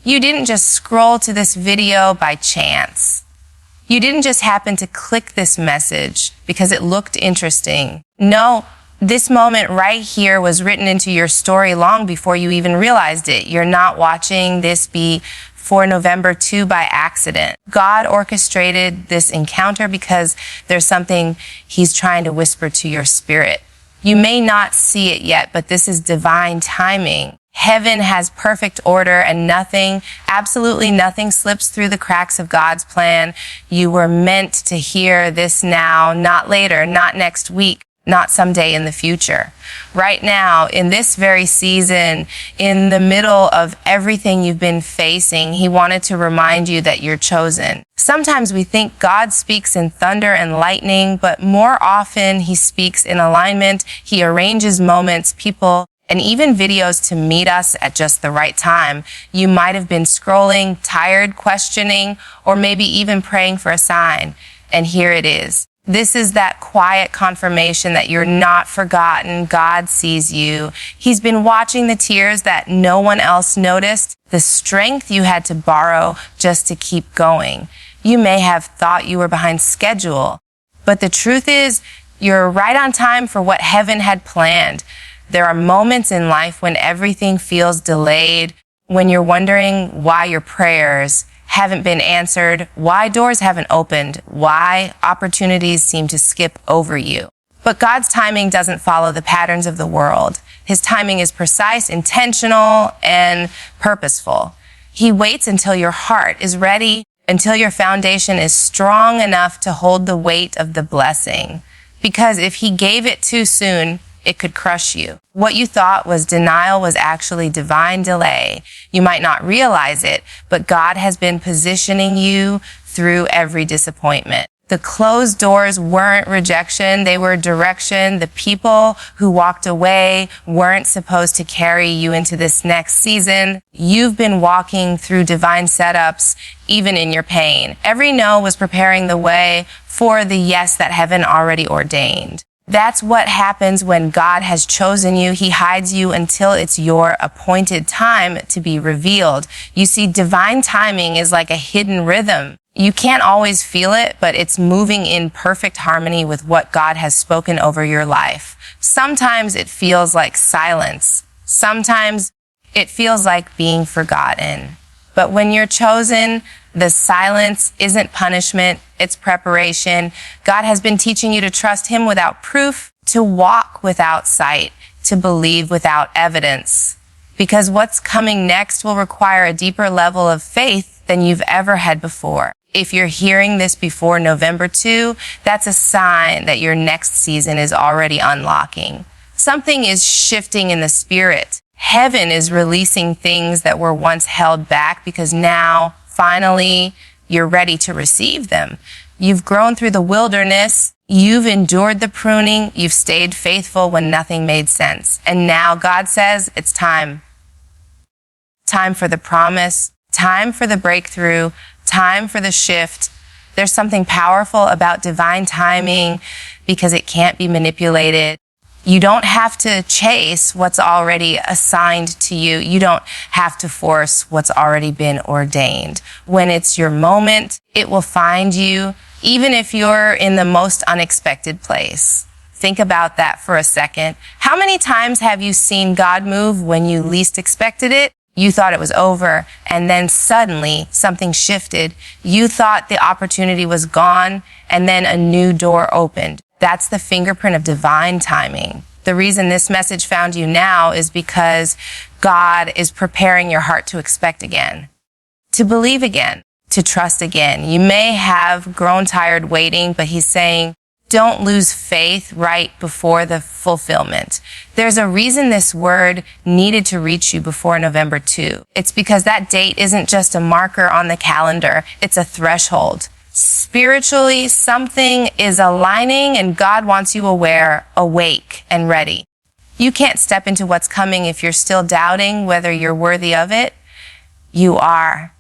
You didn't just scroll to this video by chance. You didn't just happen to click this message because it looked interesting. No, this moment right here was written into your story long before you even realized it. You're not watching this before November 2 by accident. God orchestrated this encounter because there's something He's trying to whisper to your spirit. You may not see it yet, but this is divine timing. Heaven has perfect order and nothing, absolutely nothing slips through the cracks of God's plan. You were meant to hear this now, not later, not next week, not someday in the future. Right now, in this very season, in the middle of everything you've been facing, He wanted to remind you that you're chosen. Sometimes we think God speaks in thunder and lightning, but more often He speaks in alignment. He arranges moments, people, and even videos to meet us at just the right time. You might have been scrolling, tired, questioning, or maybe even praying for a sign. And here it is. This is that quiet confirmation that you're not forgotten. God sees you. He's been watching the tears that no one else noticed, the strength you had to borrow just to keep going. You may have thought you were behind schedule, but the truth is you're right on time for what heaven had planned. There are moments in life when everything feels delayed, when you're wondering why your prayers haven't been answered, why doors haven't opened, why opportunities seem to skip over you. But God's timing doesn't follow the patterns of the world. His timing is precise, intentional, and purposeful. He waits until your heart is ready, until your foundation is strong enough to hold the weight of the blessing. Because if He gave it too soon, it could crush you. What you thought was denial was actually divine delay. You might not realize it, but God has been positioning you through every disappointment. The closed doors weren't rejection, they were direction. The people who walked away weren't supposed to carry you into this next season. You've been walking through divine setups, even in your pain. Every no was preparing the way for the yes that heaven already ordained. That's what happens when God has chosen you. He hides you until it's your appointed time to be revealed. You see, divine timing is like a hidden rhythm. You can't always feel it, but it's moving in perfect harmony with what God has spoken over your life. Sometimes it feels like silence. Sometimes it feels like being forgotten. But when you're chosen, the silence isn't punishment, it's preparation. God has been teaching you to trust Him without proof, to walk without sight, to believe without evidence. Because what's coming next will require a deeper level of faith than you've ever had before. If you're hearing this before November 2, that's a sign that your next season is already unlocking. Something is shifting in the spirit. Heaven is releasing things that were once held back because now, finally, you're ready to receive them. You've grown through the wilderness. You've endured the pruning. You've stayed faithful when nothing made sense. And now God says it's time. Time for the promise. Time for the breakthrough. Time for the shift. There's something powerful about divine timing because it can't be manipulated. You don't have to chase what's already assigned to you. You don't have to force what's already been ordained. When it's your moment, it will find you, even if you're in the most unexpected place. Think about that for a second. How many times have you seen God move when you least expected it? You thought it was over, and then suddenly something shifted. You thought the opportunity was gone, and then a new door opened. That's the fingerprint of divine timing. The reason this message found you now is because God is preparing your heart to expect again, to believe again, to trust again. You may have grown tired waiting, but He's saying, don't lose faith right before the fulfillment. There's a reason this word needed to reach you before November 2. It's because that date isn't just a marker on the calendar, it's a threshold. Spiritually, something is aligning and God wants you aware, awake, and ready. You can't step into what's coming if you're still doubting whether you're worthy of it. You are.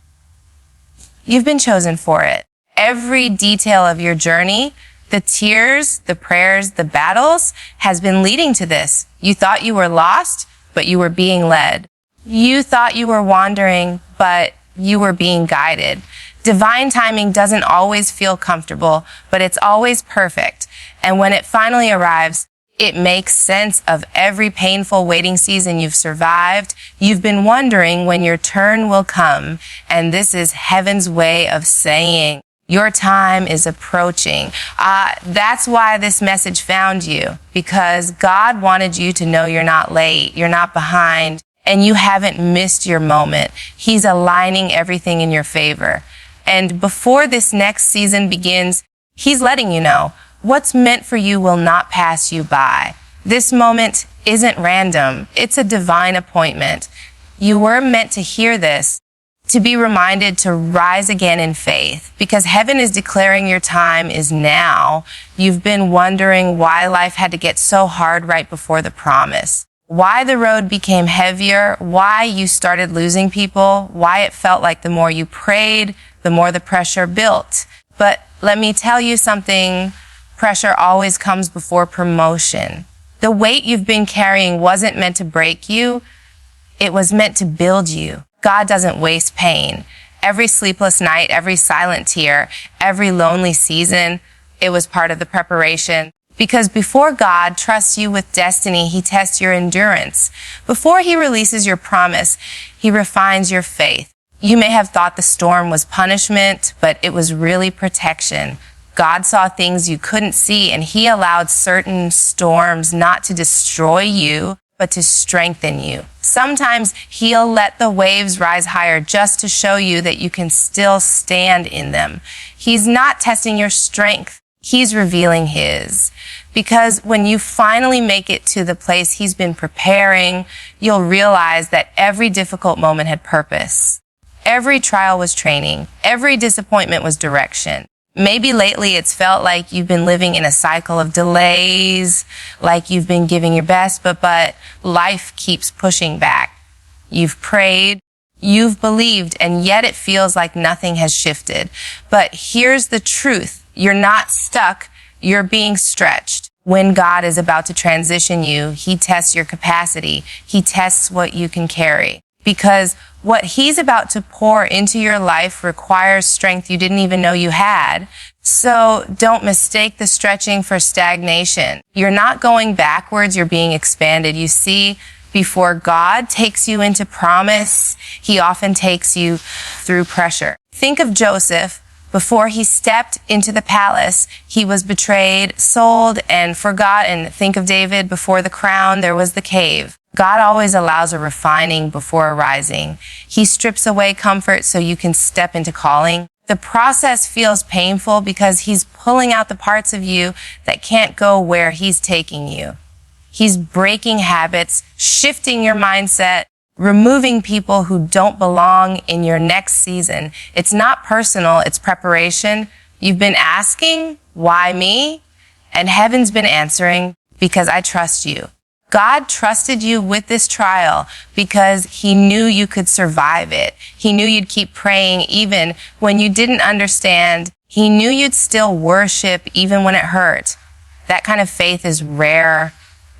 You've been chosen for it. Every detail of your journey, the tears, the prayers, the battles, has been leading to this. You thought you were lost, but you were being led. You thought you were wandering, but you were being guided. Divine timing doesn't always feel comfortable, but it's always perfect. And when it finally arrives, it makes sense of every painful waiting season you've survived. You've been wondering when your turn will come, and this is heaven's way of saying, your time is approaching. That's why this message found you, because God wanted you to know you're not late, you're not behind, and you haven't missed your moment. He's aligning everything in your favor. And before this next season begins, He's letting you know what's meant for you will not pass you by. This moment isn't random. It's a divine appointment. You were meant to hear this, to be reminded to rise again in faith, because heaven is declaring your time is now. You've been wondering why life had to get so hard right before the promise, why the road became heavier, why you started losing people, why it felt like the more you prayed, the more the pressure built. But let me tell you something, pressure always comes before promotion. The weight you've been carrying wasn't meant to break you. It was meant to build you. God doesn't waste pain. Every sleepless night, every silent tear, every lonely season, it was part of the preparation. Because before God trusts you with destiny, He tests your endurance. Before He releases your promise, He refines your faith. You may have thought the storm was punishment, but it was really protection. God saw things you couldn't see, and He allowed certain storms not to destroy you, but to strengthen you. Sometimes He'll let the waves rise higher just to show you that you can still stand in them. He's not testing your strength. He's revealing His. Because when you finally make it to the place He's been preparing, you'll realize that every difficult moment had purpose. Every trial was training. Every disappointment was direction. Maybe lately it's felt like you've been living in a cycle of delays, like you've been giving your best, but life keeps pushing back. You've prayed, you've believed, and yet it feels like nothing has shifted. But here's the truth. You're not stuck. You're being stretched. When God is about to transition you, He tests your capacity. He tests what you can carry. Because what He's about to pour into your life requires strength you didn't even know you had. So don't mistake the stretching for stagnation. You're not going backwards, you're being expanded. You see, before God takes you into promise, He often takes you through pressure. Think of Joseph. Before he stepped into the palace, he was betrayed, sold, and forgotten. Think of David. Before the crown, there was the cave. God always allows a refining before a rising. He strips away comfort so you can step into calling. The process feels painful because He's pulling out the parts of you that can't go where He's taking you. He's breaking habits, shifting your mindset, removing people who don't belong in your next season. It's not personal, it's preparation. You've been asking, why me? And heaven's been answering, because I trust you. God trusted you with this trial because He knew you could survive it. He knew you'd keep praying even when you didn't understand. He knew you'd still worship even when it hurt. That kind of faith is rare.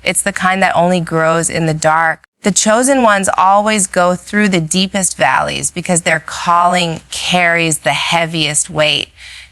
It's the kind that only grows in the dark. The chosen ones always go through the deepest valleys because their calling carries the heaviest weight.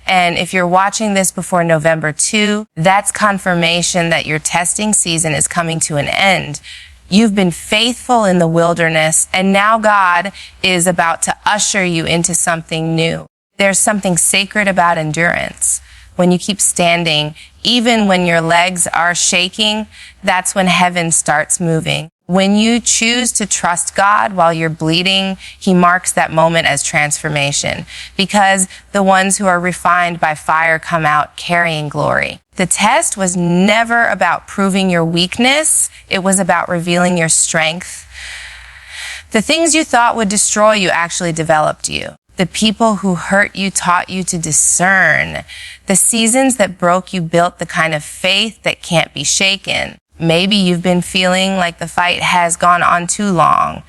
And if you're watching this before November 2, that's confirmation that your testing season is coming to an end. You've been faithful in the wilderness, and now God is about to usher you into something new. There's something sacred about endurance. When you keep standing, even when your legs are shaking, that's when heaven starts moving. When you choose to trust God while you're bleeding, He marks that moment as transformation, because the ones who are refined by fire come out carrying glory. The test was never about proving your weakness. It was about revealing your strength. The things you thought would destroy you actually developed you. The people who hurt you taught you to discern. The seasons that broke you built the kind of faith that can't be shaken. Maybe you've been feeling like the fight has gone on too long.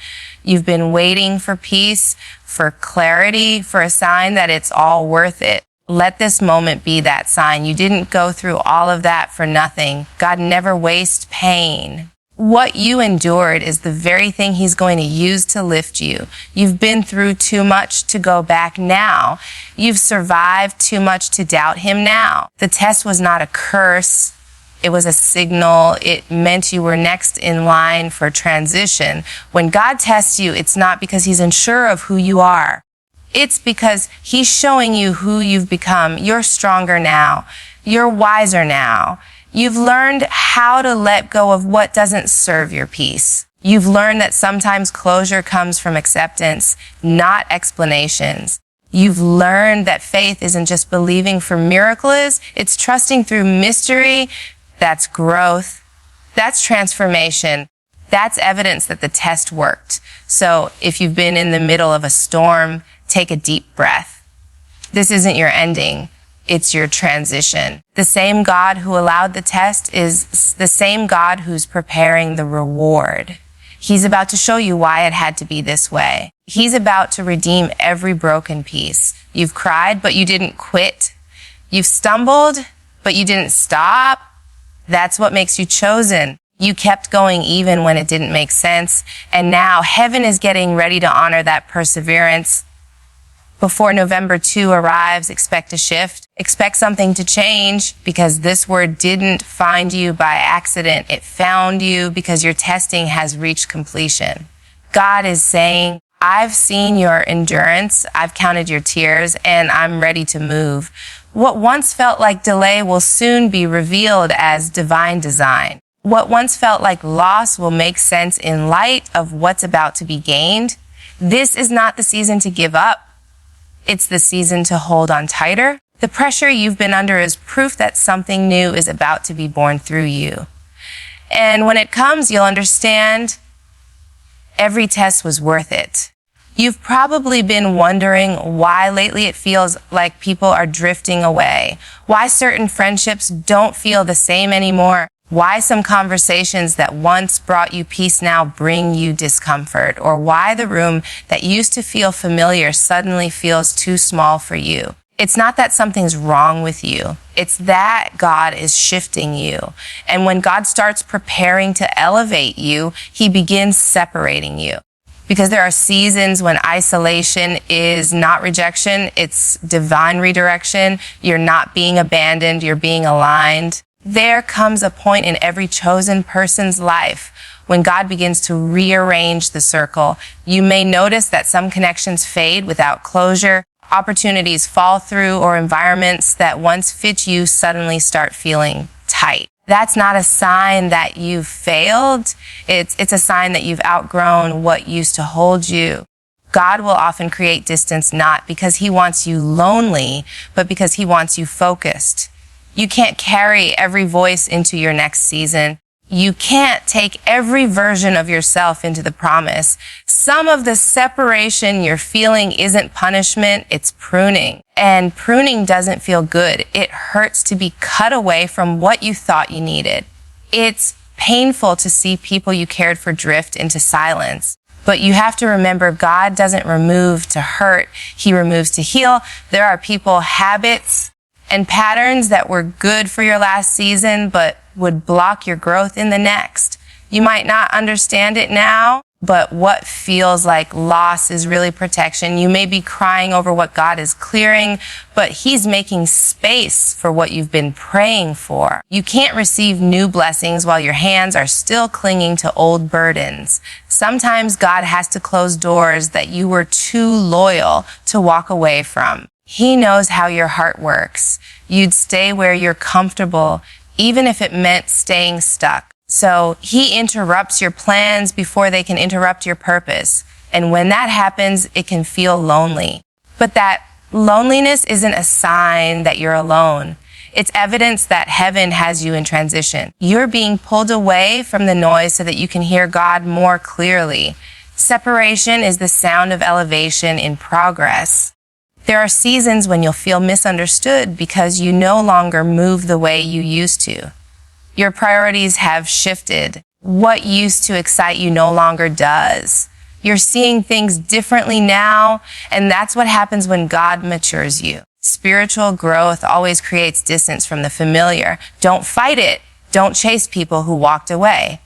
You've been waiting for peace, for clarity, for a sign that it's all worth it. Let this moment be that sign. You didn't go through all of that for nothing. God never wastes pain. What you endured is the very thing he's going to use to lift you. You've been through too much to go back now. You've survived too much to doubt him now. The test was not a curse. It was a signal. It meant you were next in line for transition. When God tests you, it's not because he's unsure of who you are. It's because he's showing you who you've become. You're stronger now. You're wiser now. You've learned how to let go of what doesn't serve your peace. You've learned that sometimes closure comes from acceptance, not explanations. You've learned that faith isn't just believing for miracles, it's trusting through mystery. That's growth. That's transformation. That's evidence that the test worked. So if you've been in the middle of a storm, take a deep breath. This isn't your ending. It's your transition. The same God who allowed the test is the same God who's preparing the reward. He's about to show you why it had to be this way. He's about to redeem every broken piece. You've cried, but you didn't quit. You've stumbled, but you didn't stop. That's what makes you chosen. You kept going even when it didn't make sense. And now heaven is getting ready to honor that perseverance. Before November 2 arrives, expect a shift. Expect something to change because this word didn't find you by accident. It found you because your testing has reached completion. God is saying, I've seen your endurance, I've counted your tears, and I'm ready to move. What once felt like delay will soon be revealed as divine design. What once felt like loss will make sense in light of what's about to be gained. This is not the season to give up. It's the season to hold on tighter. The pressure you've been under is proof that something new is about to be born through you. And when it comes, you'll understand every test was worth it. You've probably been wondering why lately it feels like people are drifting away, why certain friendships don't feel the same anymore, why some conversations that once brought you peace now bring you discomfort, or why the room that used to feel familiar suddenly feels too small for you. It's not that something's wrong with you. It's that God is shifting you. And when God starts preparing to elevate you, he begins separating you. Because there are seasons when isolation is not rejection, it's divine redirection. You're not being abandoned, you're being aligned. There comes a point in every chosen person's life when God begins to rearrange the circle. You may notice that some connections fade without closure, opportunities fall through, or environments that once fit you suddenly start feeling tight. That's not a sign that you've failed. It's a sign that you've outgrown what used to hold you. God will often create distance not because he wants you lonely, but because he wants you focused. You can't carry every voice into your next season. You can't take every version of yourself into the promise. Some of the separation you're feeling isn't punishment, it's pruning. And pruning doesn't feel good. It hurts to be cut away from what you thought you needed. It's painful to see people you cared for drift into silence. But you have to remember, God doesn't remove to hurt, he removes to heal. There are people, habits, and patterns that were good for your last season, but would block your growth in the next. You might not understand it now, but what feels like loss is really protection. You may be crying over what God is clearing, but he's making space for what you've been praying for. You can't receive new blessings while your hands are still clinging to old burdens. Sometimes God has to close doors that you were too loyal to walk away from. He knows how your heart works. You'd stay where you're comfortable, even if it meant staying stuck. So he interrupts your plans before they can interrupt your purpose. And when that happens, it can feel lonely. But that loneliness isn't a sign that you're alone. It's evidence that heaven has you in transition. You're being pulled away from the noise so that you can hear God more clearly. Separation is the sound of elevation in progress. There are seasons when you'll feel misunderstood because you no longer move the way you used to. Your priorities have shifted. What used to excite you no longer does. You're seeing things differently now, and that's what happens when God matures you. Spiritual growth always creates distance from the familiar. Don't fight it. Don't chase people who walked away.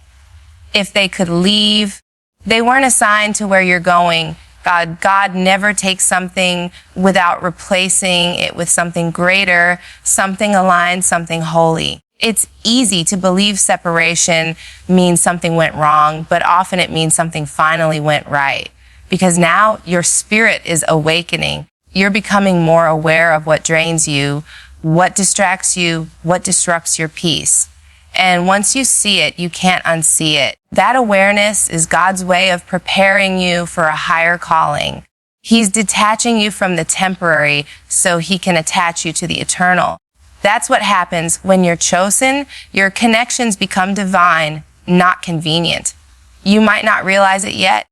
if they could leave. They weren't assigned to where you're going. God never takes something without replacing it with something greater, something aligned, something holy. It's easy to believe separation means something went wrong, but often it means something finally went right. Because now your spirit is awakening. You're becoming more aware of what drains you, what distracts you, what disrupts your peace. And once you see it, you can't unsee it. That awareness is God's way of preparing you for a higher calling. He's detaching you from the temporary so he can attach you to the eternal. That's what happens when you're chosen. Your connections become divine, not convenient. You might not realize it yet,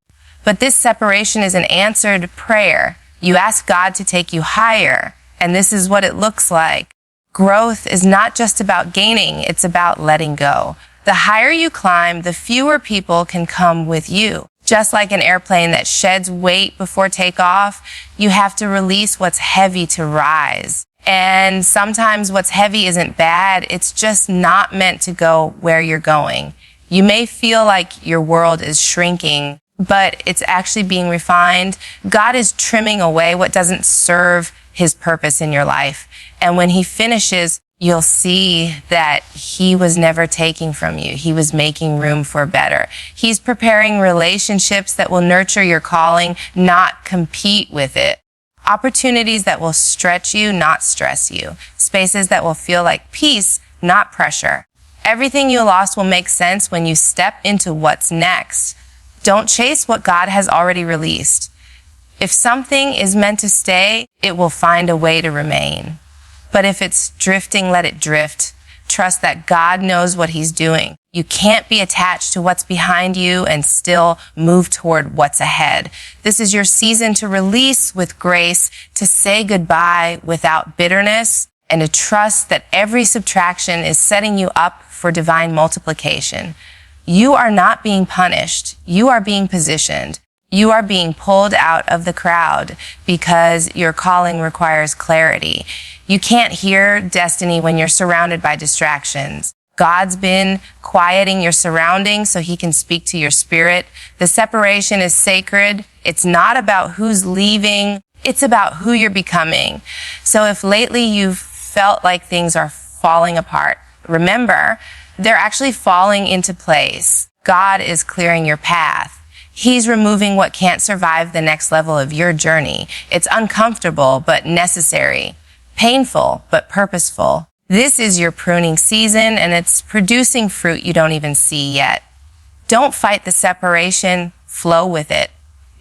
but this separation is an answered prayer. You ask God to take you higher, and this is what it looks like. Growth is not just about gaining, it's about letting go. The higher you climb, the fewer people can come with you. Just like an airplane that sheds weight before takeoff, you have to release what's heavy to rise. And sometimes what's heavy isn't bad, it's just not meant to go where you're going. You may feel like your world is shrinking, but it's actually being refined. God is trimming away what doesn't serve his purpose in your life. And when he finishes, you'll see that he was never taking from you. He was making room for better. He's preparing relationships that will nurture your calling, not compete with it. Opportunities that will stretch you, not stress you. Spaces that will feel like peace, not pressure. Everything you lost will make sense when you step into what's next. Don't chase what God has already released. If something is meant to stay, it will find a way to remain. But if it's drifting, let it drift. Trust that God knows what he's doing. You can't be attached to what's behind you and still move toward what's ahead. This is your season to release with grace, to say goodbye without bitterness, and to trust that every subtraction is setting you up for divine multiplication. You are not being punished. You are being positioned. You are being pulled out of the crowd because your calling requires clarity. You can't hear destiny when you're surrounded by distractions. God's been quieting your surroundings so he can speak to your spirit. The separation is sacred. It's not about who's leaving. It's about who you're becoming. So if lately you've felt like things are falling apart, remember, they're actually falling into place. God is clearing your path. He's removing what can't survive the next level of your journey. It's uncomfortable, but necessary. Painful, but purposeful. This is your pruning season, and it's producing fruit you don't even see yet. Don't fight the separation, flow with it.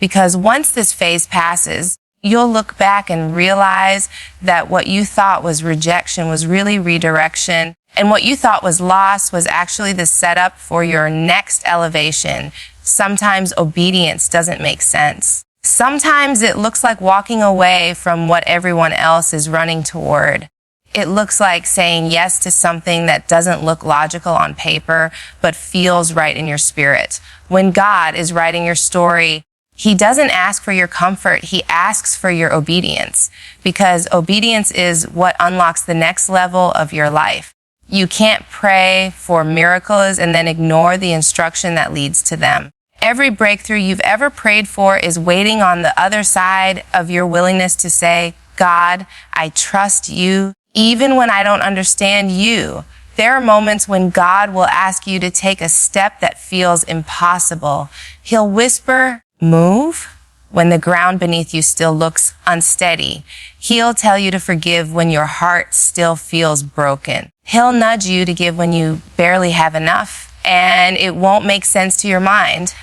Because once this phase passes, you'll look back and realize that what you thought was rejection was really redirection. And what you thought was loss was actually the setup for your next elevation. Sometimes obedience doesn't make sense. Sometimes it looks like walking away from what everyone else is running toward. It looks like saying yes to something that doesn't look logical on paper, but feels right in your spirit. When God is writing your story, he doesn't ask for your comfort. He asks for your obedience, because obedience is what unlocks the next level of your life. You can't pray for miracles and then ignore the instruction that leads to them. Every breakthrough you've ever prayed for is waiting on the other side of your willingness to say, God, I trust you, even when I don't understand you. There are moments when God will ask you to take a step that feels impossible. He'll whisper, move, when the ground beneath you still looks unsteady. He'll tell you to forgive when your heart still feels broken. He'll nudge you to give when you barely have enough, and it won't make sense to your mind,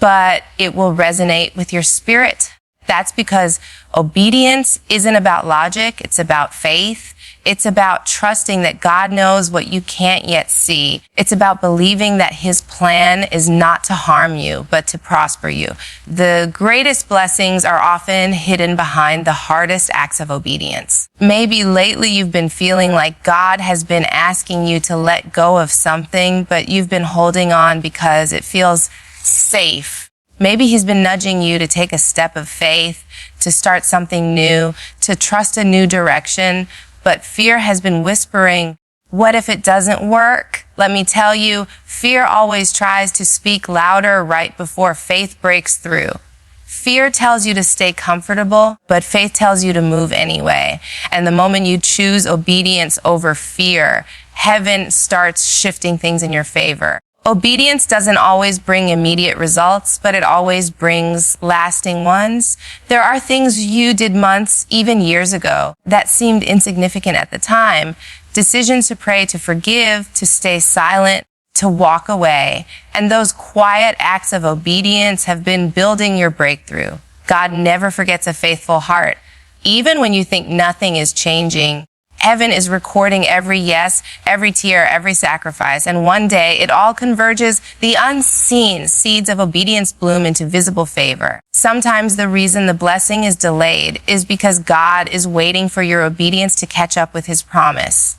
but it will resonate with your spirit. That's because obedience isn't about logic, it's about faith. It's about trusting that God knows what you can't yet see. It's about believing that his plan is not to harm you, but to prosper you. The greatest blessings are often hidden behind the hardest acts of obedience. Maybe lately you've been feeling like God has been asking you to let go of something, but you've been holding on because it feels safe. Maybe he's been nudging you to take a step of faith, to start something new, to trust a new direction. But fear has been whispering, What if it doesn't work? Let me tell you, fear always tries to speak louder right before faith breaks through. Fear tells you to stay comfortable, but faith tells you to move anyway. And the moment you choose obedience over fear, heaven starts shifting things in your favor. Obedience doesn't always bring immediate results, but it always brings lasting ones. There are things you did months, even years ago, that seemed insignificant at the time. Decisions to pray, to forgive, to stay silent, to walk away. And those quiet acts of obedience have been building your breakthrough. God never forgets a faithful heart. Even when you think nothing is changing, heaven is recording every yes, every tear, every sacrifice. And one day it all converges. The unseen seeds of obedience bloom into visible favor. Sometimes the reason the blessing is delayed is because God is waiting for your obedience to catch up with his promise.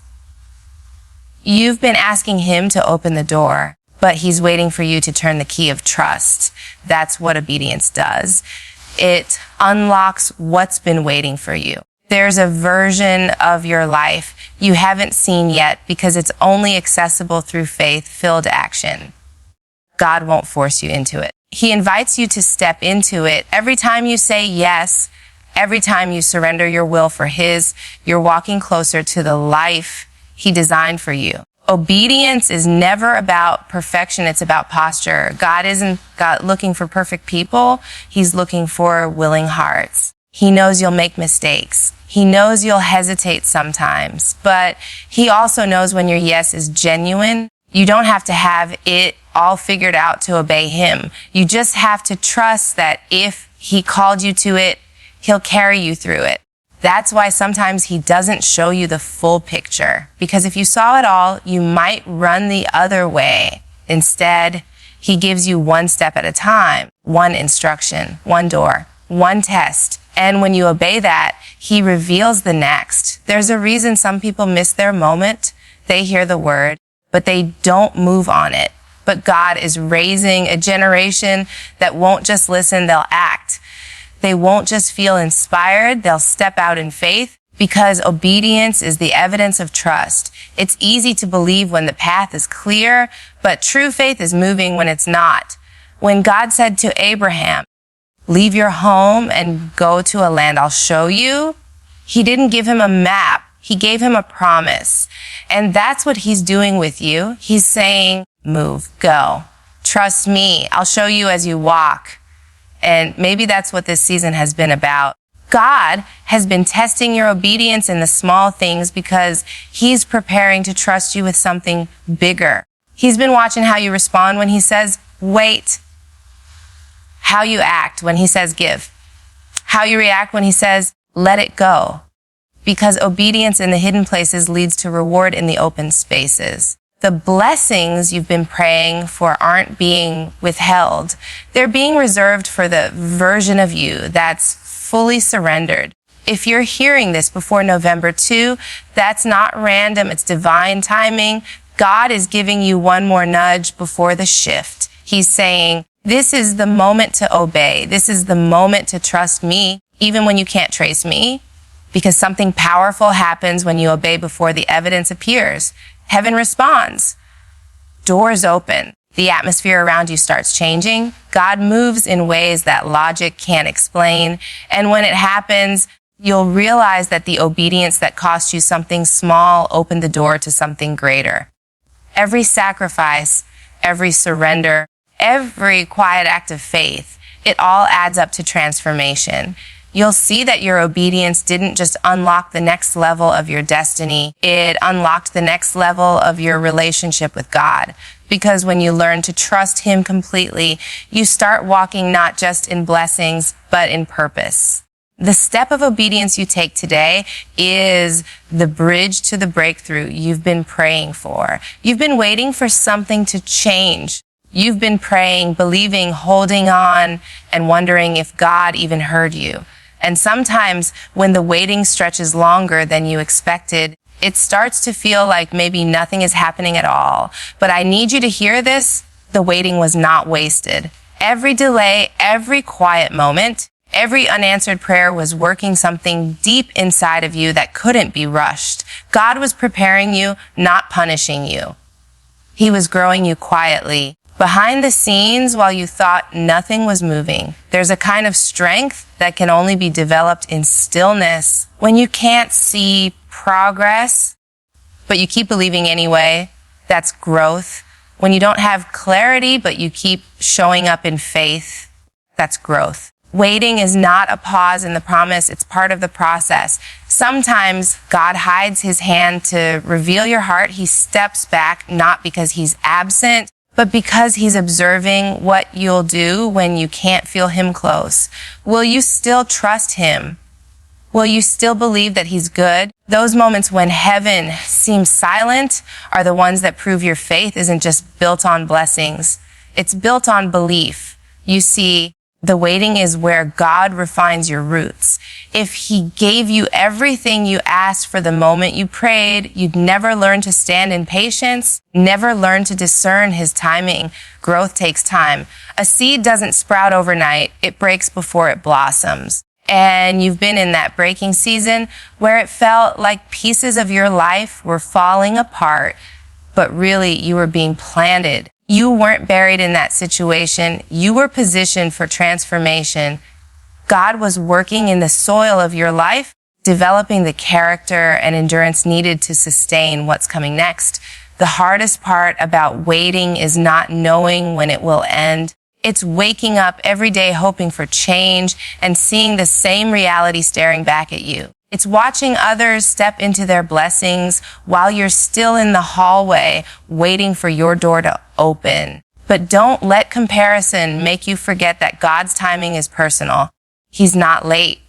You've been asking him to open the door, but he's waiting for you to turn the key of trust. That's what obedience does. It unlocks what's been waiting for you. There's a version of your life you haven't seen yet because it's only accessible through faith-filled action. God won't force you into it. He invites you to step into it. Every time you say yes, every time you surrender your will for his, you're walking closer to the life he designed for you. Obedience is never about perfection. It's about posture. God isn't looking for perfect people. He's looking for willing hearts. He knows you'll make mistakes. He knows you'll hesitate sometimes, but he also knows when your yes is genuine. You don't have to have it all figured out to obey him. You just have to trust that if he called you to it, he'll carry you through it. That's why sometimes he doesn't show you the full picture, because if you saw it all, you might run the other way. Instead, he gives you one step at a time, one instruction, one door, one test. And when you obey that, he reveals the next. There's a reason some people miss their moment. They hear the word, but they don't move on it. But God is raising a generation that won't just listen, they'll act. They won't just feel inspired, they'll step out in faith, because obedience is the evidence of trust. It's easy to believe when the path is clear, but true faith is moving when it's not. When God said to Abraham, leave your home and go to a land I'll show you, he didn't give him a map. He gave him a promise. And that's what he's doing with you. He's saying, move, go. Trust me. I'll show you as you walk. And maybe that's what this season has been about. God has been testing your obedience in the small things because he's preparing to trust you with something bigger. He's been watching how you respond when he says, wait. How you act when he says give. How you react when he says let it go. Because obedience in the hidden places leads to reward in the open spaces. The blessings you've been praying for aren't being withheld. They're being reserved for the version of you that's fully surrendered. If you're hearing this before November 2, that's not random. It's divine timing. God is giving you one more nudge before the shift. He's saying, this is the moment to obey. This is the moment to trust me, even when you can't trace me, because something powerful happens when you obey before the evidence appears. Heaven responds. Doors open. The atmosphere around you starts changing. God moves in ways that logic can't explain. And when it happens, you'll realize that the obedience that cost you something small opened the door to something greater. Every sacrifice, every surrender, every quiet act of faith, it all adds up to transformation. You'll see that your obedience didn't just unlock the next level of your destiny. It unlocked the next level of your relationship with God. Because when you learn to trust him completely, you start walking not just in blessings, but in purpose. The step of obedience you take today is the bridge to the breakthrough you've been praying for. You've been waiting for something to change. You've been praying, believing, holding on, and wondering if God even heard you. And sometimes when the waiting stretches longer than you expected, it starts to feel like maybe nothing is happening at all. But I need you to hear this. The waiting was not wasted. Every delay, every quiet moment, Every unanswered prayer was working something deep inside of you that couldn't be rushed. God was preparing you, not punishing you. He was growing you quietly. Behind the scenes, while you thought nothing was moving, there's a kind of strength that can only be developed in stillness. When you can't see progress, but you keep believing anyway, that's growth. When you don't have clarity, but you keep showing up in faith, that's growth. Waiting is not a pause in the promise. It's part of the process. Sometimes God hides his hand to reveal your heart. He steps back, not because he's absent, but because he's observing what you'll do when you can't feel him close. Will you still trust him? Will you still believe that he's good? Those moments when heaven seems silent are the ones that prove your faith isn't just built on blessings. It's built on belief. You see, the waiting is where God refines your roots. If he gave you everything you asked for the moment you prayed, you'd never learn to stand in patience, never learn to discern his timing. Growth takes time. A seed doesn't sprout overnight. It breaks before it blossoms. And you've been in that breaking season where it felt like pieces of your life were falling apart, but really you were being planted. You weren't buried in that situation. You were positioned for transformation. God was working in the soil of your life, developing the character and endurance needed to sustain what's coming next. The hardest part about waiting is not knowing when it will end. It's waking up every day hoping for change and seeing the same reality staring back at you. It's watching others step into their blessings while you're still in the hallway waiting for your door to open. But don't let comparison make you forget that God's timing is personal. He's not late.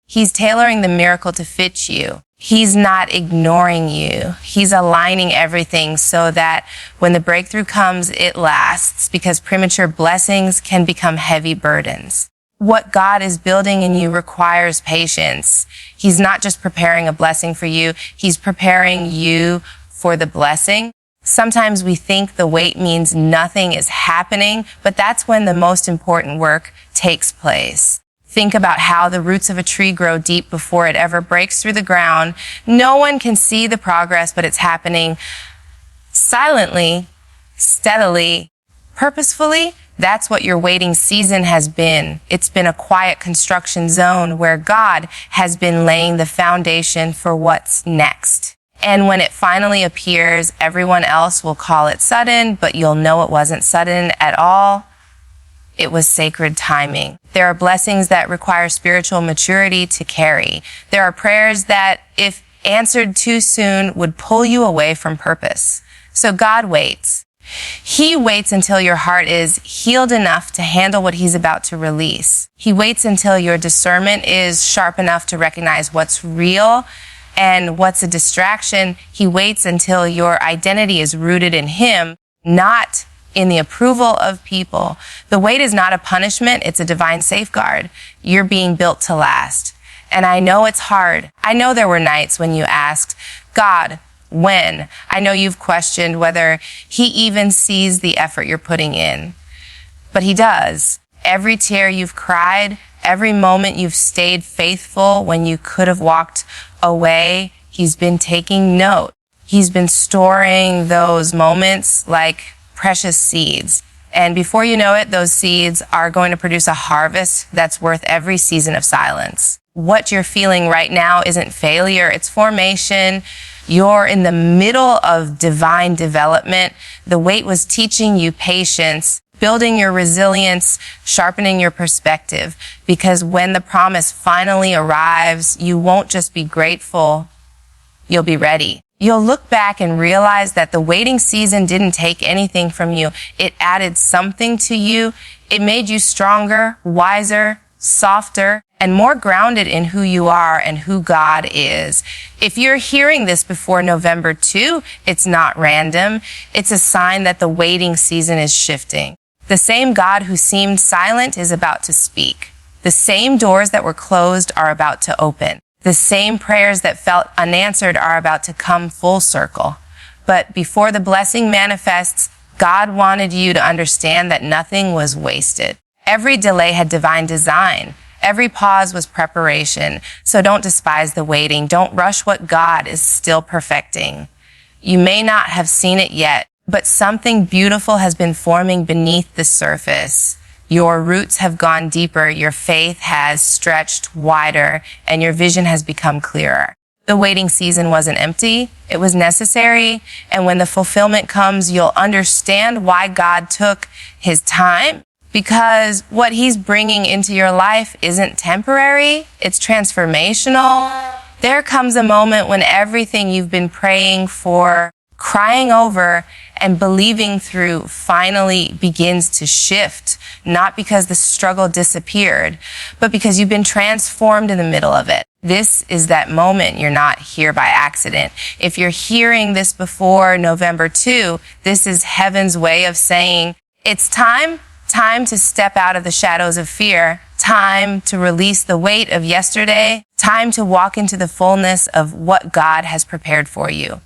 He's tailoring the miracle to fit you. He's not ignoring you. He's aligning everything so that when the breakthrough comes, it lasts, because premature blessings can become heavy burdens. What God is building in you requires patience. He's not just preparing a blessing for you. He's preparing you for the blessing. Sometimes we think the wait means nothing is happening, but that's when the most important work takes place. Think about how the roots of a tree grow deep before it ever breaks through the ground. No one can see the progress, but it's happening silently, steadily, purposefully. That's what your waiting season has been. It's been a quiet construction zone where God has been laying the foundation for what's next. And when it finally appears, everyone else will call it sudden, but you'll know it wasn't sudden at all. It was sacred timing. There are blessings that require spiritual maturity to carry. There are prayers that, if answered too soon, would pull you away from purpose. So God waits. He waits until your heart is healed enough to handle what he's about to release. He waits until your discernment is sharp enough to recognize what's real and what's a distraction. He waits until your identity is rooted in him, not in the approval of people. The wait is not a punishment, it's a divine safeguard. You're being built to last. And I know it's hard. I know there were nights when you asked, God, when? I know you've questioned whether he even sees the effort you're putting in. But he does. Every tear you've cried, every moment you've stayed faithful when you could have walked away, he's been taking note. He's been storing those moments like precious seeds. And before you know it, those seeds are going to produce a harvest that's worth every season of silence. What you're feeling right now isn't failure, it's formation. You're in the middle of divine development. The wait was teaching you patience, building your resilience, sharpening your perspective. Because when the promise finally arrives, you won't just be grateful, you'll be ready. You'll look back and realize that the waiting season didn't take anything from you. It added something to you. It made you stronger, wiser, softer, and more grounded in who you are and who God is. If you're hearing this before November 2, it's not random. It's a sign that the waiting season is shifting. The same God who seemed silent is about to speak. The same doors that were closed are about to open. The same prayers that felt unanswered are about to come full circle. But before the blessing manifests, God wanted you to understand that nothing was wasted. Every delay had divine design. Every pause was preparation, so don't despise the waiting. Don't rush what God is still perfecting. You may not have seen it yet, but something beautiful has been forming beneath the surface. Your roots have gone deeper, your faith has stretched wider, and your vision has become clearer. The waiting season wasn't empty, it was necessary, and when the fulfillment comes, you'll understand why God took his time, because what he's bringing into your life isn't temporary, it's transformational. There comes a moment when everything you've been praying for, crying over, and believing through finally begins to shift, not because the struggle disappeared, but because you've been transformed in the middle of it. This is that moment. You're not here by accident. If you're hearing this before November 2, this is heaven's way of saying, it's time to step out of the shadows of fear, time to release the weight of yesterday, time to walk into the fullness of what God has prepared for you.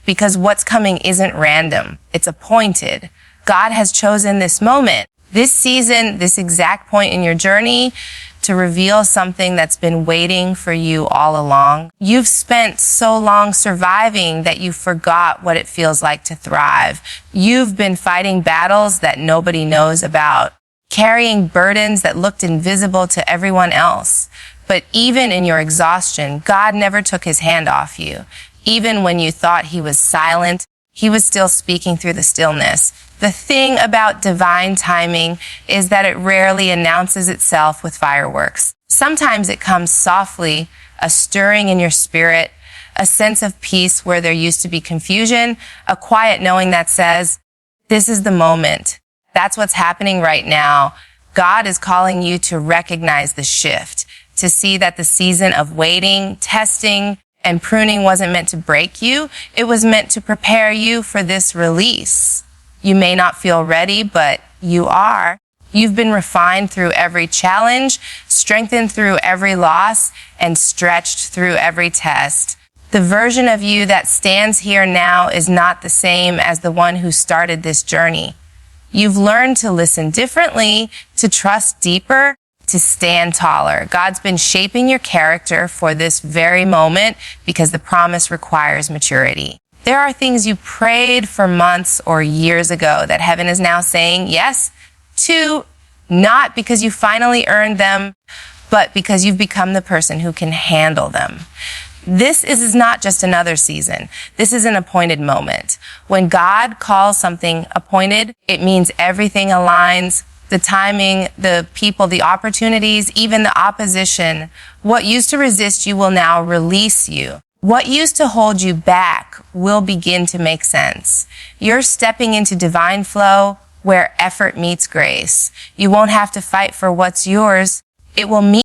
Because what's coming isn't random, it's appointed. God has chosen this moment, this season, this exact point in your journey to reveal something that's been waiting for you all along. You've spent so long surviving that you forgot what it feels like to thrive. You've been fighting battles that nobody knows about, carrying burdens that looked invisible to everyone else. But even in your exhaustion, God never took his hand off you. Even when you thought he was silent, he was still speaking through the stillness. The thing about divine timing is that it rarely announces itself with fireworks. Sometimes it comes softly, a stirring in your spirit, a sense of peace where there used to be confusion, a quiet knowing that says, this is the moment. That's what's happening right now. God is calling you to recognize the shift, to see that the season of waiting, testing, and pruning wasn't meant to break you. It was meant to prepare you for this release. You may not feel ready, but you are. You've been refined through every challenge, strengthened through every loss, and stretched through every test. The version of you that stands here now is not the same as the one who started this journey. You've learned to listen differently, to trust deeper, to stand taller. God's been shaping your character for this very moment because the promise requires maturity. There are things you prayed for months or years ago that heaven is now saying yes to, not because you finally earned them, but because you've become the person who can handle them. This is not just another season. This is an appointed moment. When God calls something appointed, it means everything aligns. The timing, the people, the opportunities, even the opposition. What used to resist you will now release you. What used to hold you back will begin to make sense. You're stepping into divine flow where effort meets grace. You won't have to fight for what's yours. It will meet